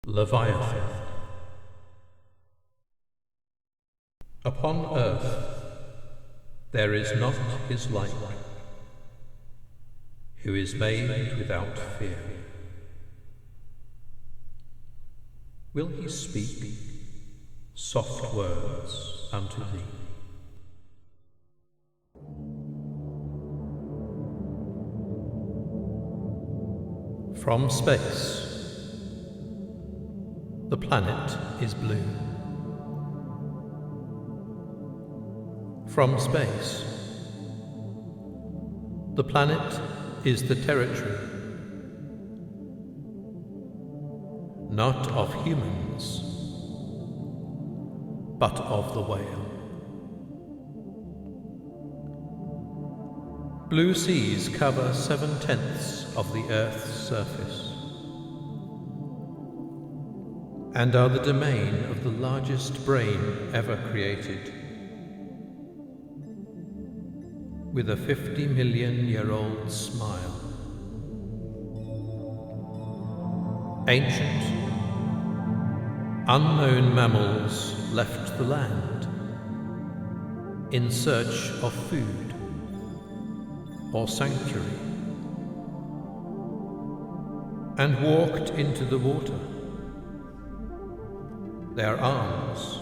Leviathan. Upon earth there is not his like, who is made without fear. Will he speak soft words unto thee? From space, the planet is blue. From space, the planet is the territory, not of humans, but of the whale. Blue seas cover 7/10 of the Earth's surface, and are the domain of the largest brain ever created, with a 50-million-year-old smile. Ancient, unknown mammals left the land in search of food or sanctuary, and walked into the water. Their arms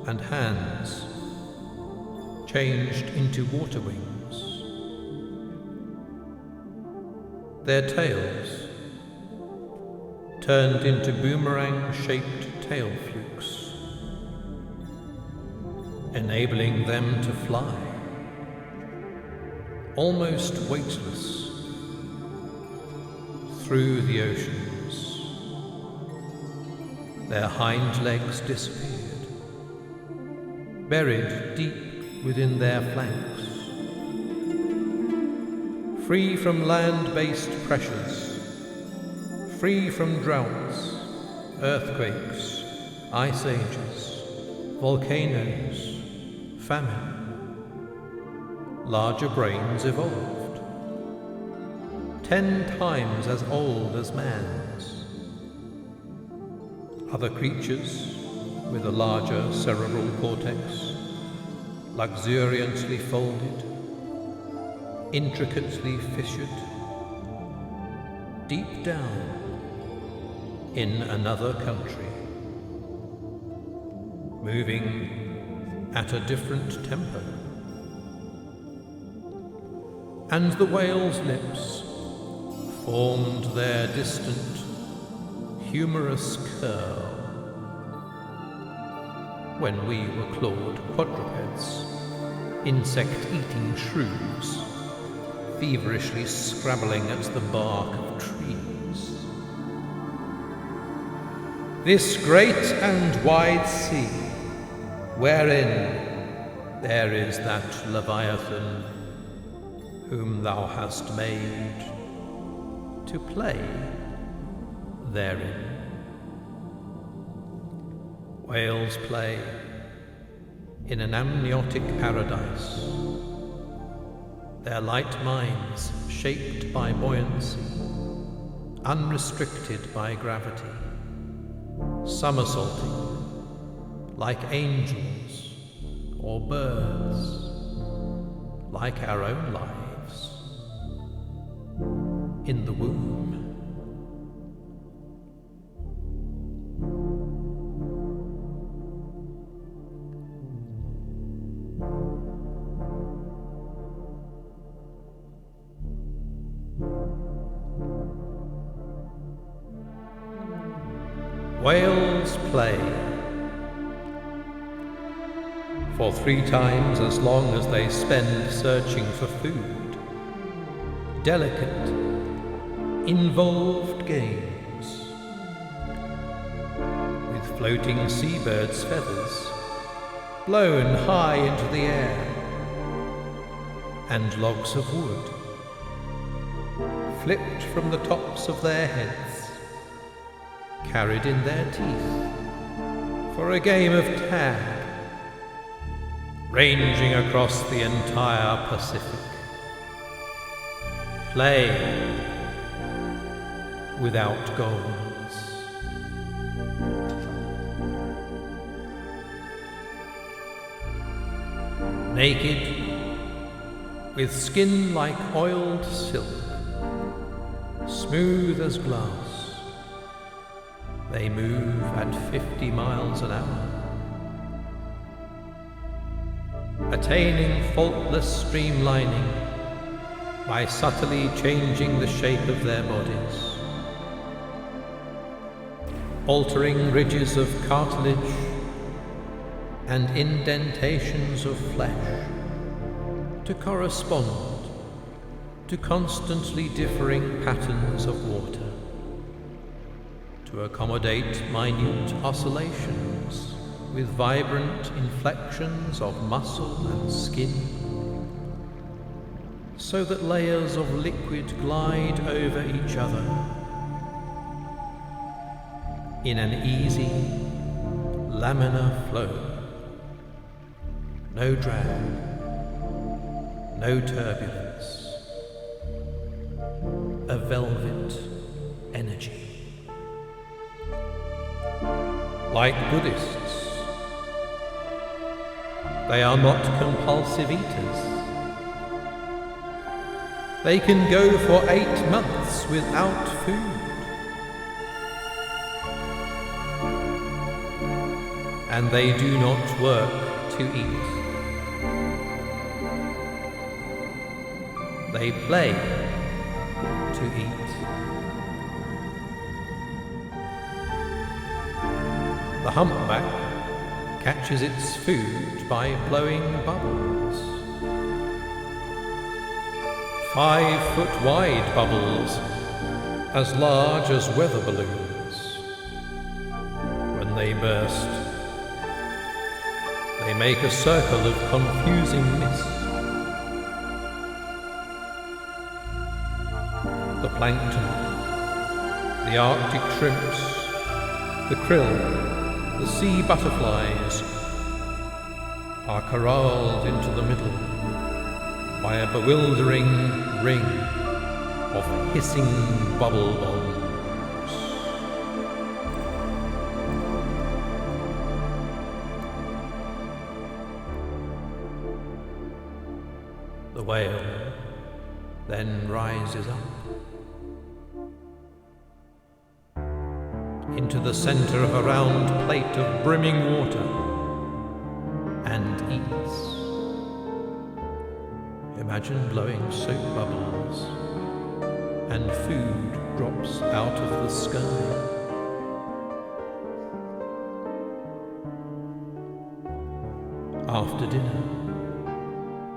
and hands changed into water wings, their tails turned into boomerang-shaped tail flukes, enabling them to fly, almost weightless, through the oceans. Their hind legs disappeared, buried deep within their flanks. Free from land-based pressures, free from droughts, earthquakes, ice ages, volcanoes, famine, larger brains evolved, 10 times as old as man's. Other creatures with a larger cerebral cortex, luxuriantly folded, intricately fissured, deep down in another country, moving at a different tempo. And the whale's lips formed their distant, humorous curl when we were clawed quadrupeds, insect-eating shrews, feverishly scrabbling at the bark of trees. This great and wide sea, wherein there is that Leviathan whom thou hast made to play therein. Whales play in an amniotic paradise, their light minds shaped by buoyancy, unrestricted by gravity, somersaulting like angels or birds, like our own lives in the womb. Whales play for 3 times as long as they spend searching for food. Delicate, involved games with floating seabirds' feathers blown high into the air, and logs of wood flipped from the tops of their heads, carried in their teeth for a game of tag, ranging across the entire Pacific. Play without goals. naked, with skin like oiled silk, smooth as glass. They move at 50 miles an hour, attaining faultless streamlining by subtly changing the shape of their bodies, altering ridges of cartilage and indentations of flesh to correspond to constantly differing patterns of water, to accommodate minute oscillations with vibrant inflections of muscle and skin, so that layers of liquid glide over each other in an easy, laminar flow. No drag, no turbulence, a velvet energy. Like Buddhists, they are not compulsive eaters. They can go for 8 months without food. And they do not work to eat. They play to eat. The humpback catches its food by blowing bubbles. 5-foot wide bubbles, as large as weather balloons. When they burst, they make a circle of confusing mist. The plankton, the Arctic shrimps, the krill, the sea butterflies are corralled into the middle by a bewildering ring of hissing bubble bombs. The whale then rises up into the center of a round plate of brimming water and eats. Imagine blowing soap bubbles and food drops out of the sky. After dinner,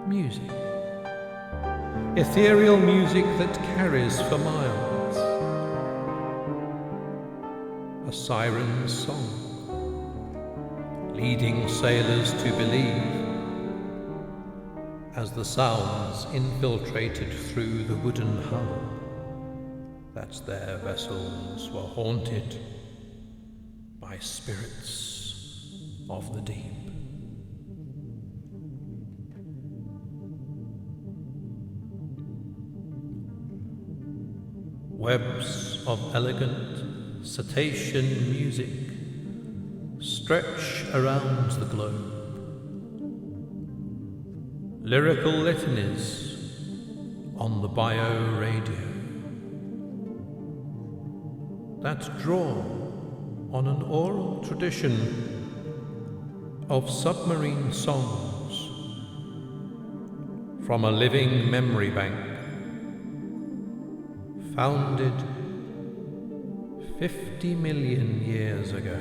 music. Ethereal music that carries for miles. A siren's song, leading sailors to believe, as the sounds infiltrated through the wooden hull, that their vessels were haunted by spirits of the deep. Webs of elegant cetacean music stretch around the globe. Lyrical litanies on the bio-radio that draw on an oral tradition of submarine songs from a living memory bank founded 50 million years ago.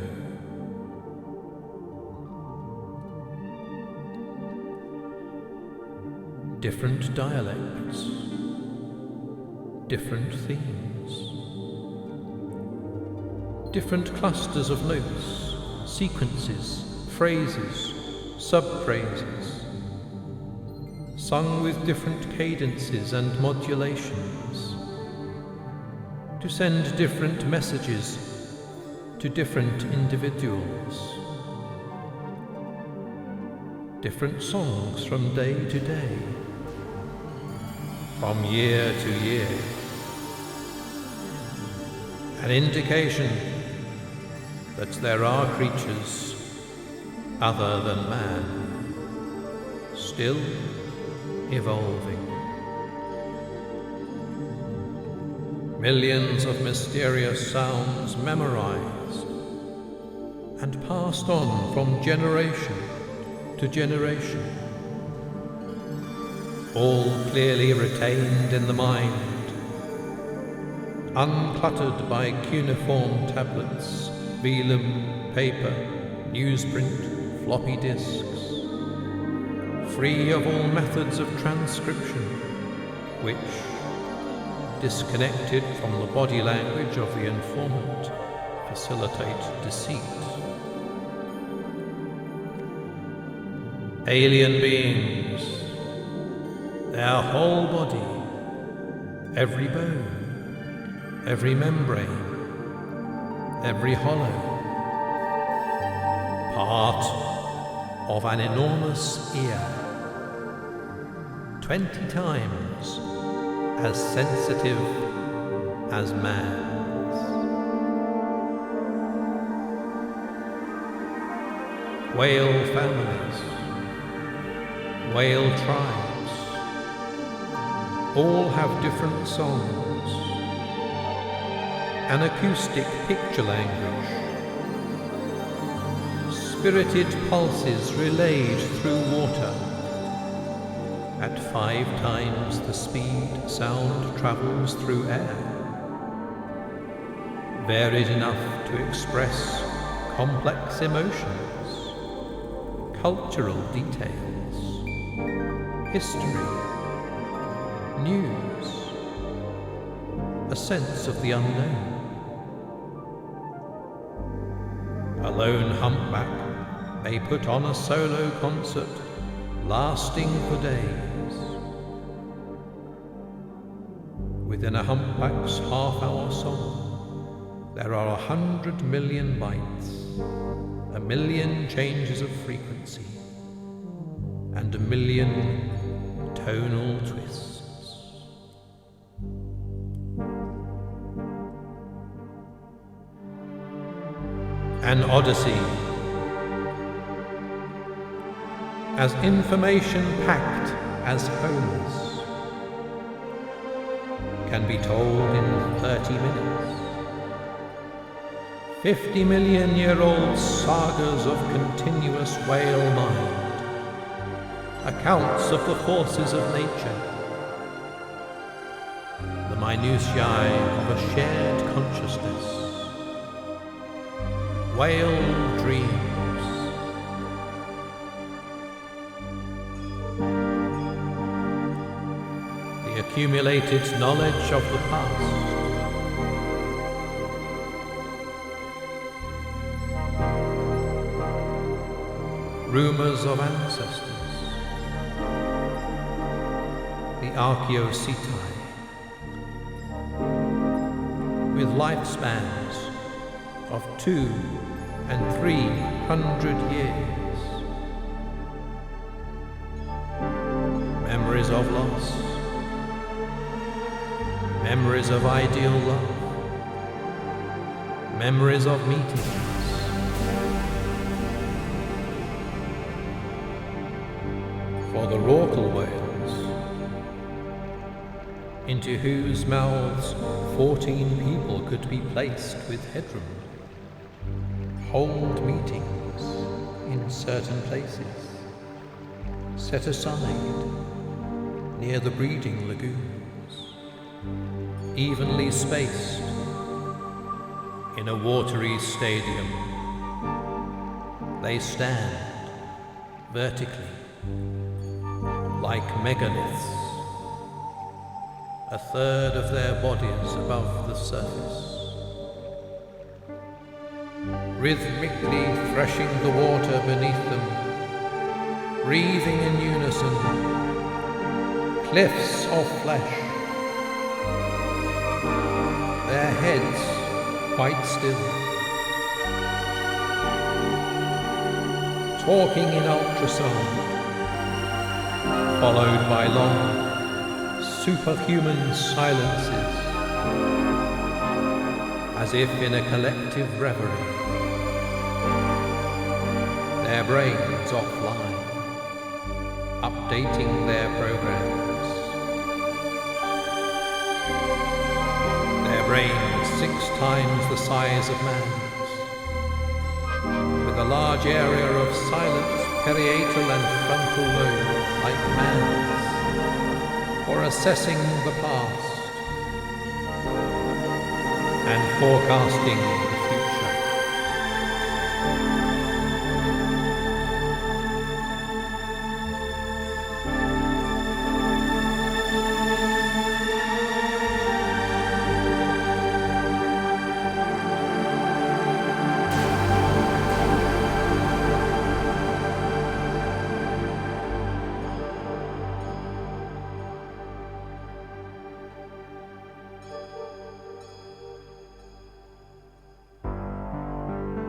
Different dialects, different themes, different clusters of notes, sequences, phrases, sub-phrases, sung with different cadences and modulations, to send different messages to different individuals. Different songs from day to day, from year to year. An indication that there are creatures other than man still evolving. Millions of mysterious sounds memorized and passed on from generation to generation, all clearly retained in the mind, uncluttered by cuneiform tablets, vellum, paper, newsprint, floppy disks, free of all methods of transcription, which, disconnected from the body language of the informant, facilitate deceit. Alien beings, their whole body, every bone, every membrane, every hollow, part of an enormous ear, 20 times as sensitive as man's. Whale families, whale tribes, all have different songs, an acoustic picture language, spirited pulses relayed through water at 5 times the speed sound travels through air, varied enough to express complex emotions, cultural details, history, news, a sense of the unknown. A lone humpback may put on a solo concert lasting for days. Within a humpback's half-hour song, there are 100 million bytes, 1 million changes of frequency, and 1 million tonal twists. An odyssey, as information-packed as Homer's, can be told in 30 minutes. 50-million-year-old sagas of continuous whale mind, accounts of the forces of nature, the minutiae of a shared consciousness, whale dreams. The accumulated knowledge of the past, rumors of ancestors, the Archaeoceti, with lifespans of 200 and 300 years, memories of loss, memories of ideal love, memories of meetings, for the rorqual whales, into whose mouths 14 people could be placed with headroom, hold meetings in certain places, set aside near the breeding lagoons, evenly spaced in a watery stadium. They stand vertically like megaliths, a third of their bodies above the surface, rhythmically threshing the water beneath them, breathing in unison, cliffs of flesh, their heads quite still, talking in ultrasonic, followed by long, superhuman silences, as if in a collective reverie, their brains offline, updating their programs. Their brains 6 times the size of man's, with a large area of silent parietal and frontal lobe like man's, for assessing the past and forecasting the future.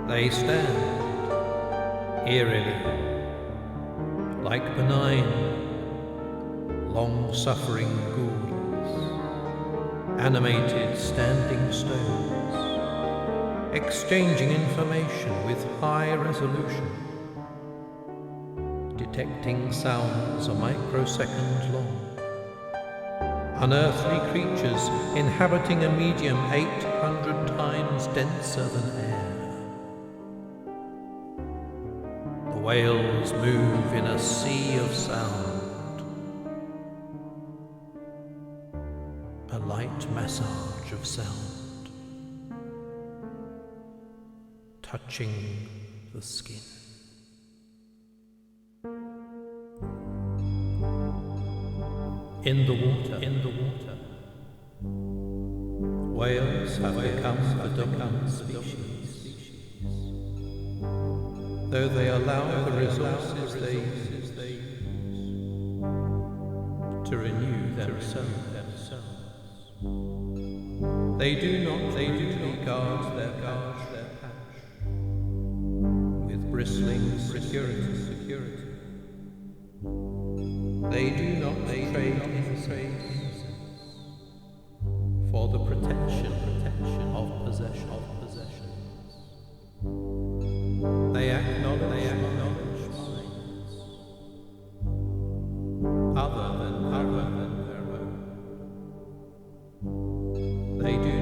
They stand, eerily, like benign, long-suffering ghouls, animated standing stones, exchanging information with high resolution, detecting sounds a microsecond long. Unearthly creatures inhabiting a medium 800 times denser than air. The whales move in a sea of sound, a light massage of sound, touching the skin. In the water, whales have become the dominant species, though they allow the resources they use to renew themselves. They do not guard their patch with bristling security. They do not trade insects for the protection of possessions. They acknowledge minds other than their own. They do